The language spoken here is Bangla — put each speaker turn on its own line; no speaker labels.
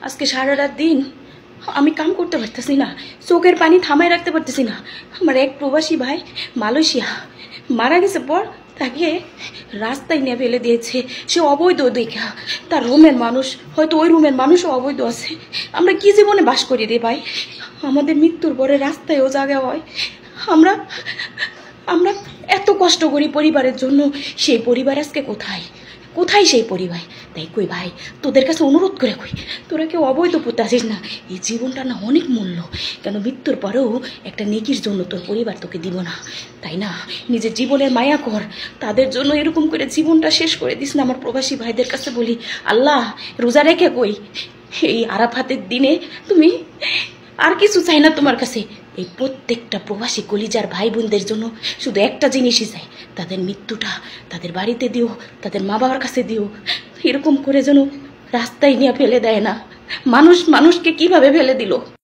আজকে সারা রাত দিন আমি কাম করতে পারতেছি না, চোখের পানি থামায় রাখতে পারতেছি না। আমার এক প্রবাসী ভাই মালয়েশিয়া মারা গেছে পর তাকে রাস্তায় নিয়ে ফেলে দিয়েছে, সে অবৈধ দেখা। তার রুমের মানুষ, হয়তো ওই রুমের মানুষও অবৈধ আছে। আমরা কি জীবনে বাস করি রে ভাই? আমাদের মৃত্যুর পরে রাস্তায়ও জায়গা হয়। আমরা আমরা এত কষ্ট করি পরিবারের জন্য, সেই পরিবার আজকে কোথায়? কোথায় সেই পরিবার? তাই কই ভাই, তোদের কাছে অনুরোধ করে কই, তোরা কেউ অবৈধ পুঁতে আসিস না। এই জীবনটা না অনেক মূল্য, কেন মৃত্যুর পরেও একটা নেকির জন্য তোর পরিবার তোকে দিব না, তাই না? নিজের জীবনের মায়া কর, তাদের জন্য এরকম করে জীবনটা শেষ করে দিস না। আমার প্রবাসী ভাইদের কাছে বলি, আল্লাহ রোজা রেখে কই, এই আরাফাতের দিনে তুমি আর কিছু চাই না তোমার কাছে। এই প্রত্যেকটা প্রবাসী কলিজার ভাই বোনদের জন্য শুধু একটা জিনিসই চাই, তাদের মৃত্যুটা তাদের বাড়িতে দিও, তাদের মা বাবার কাছে দিও। এরকম করে যেন রাস্তায় নিয়ে ফেলে দেয় না। মানুষকে কিভাবে ফেলে দিল।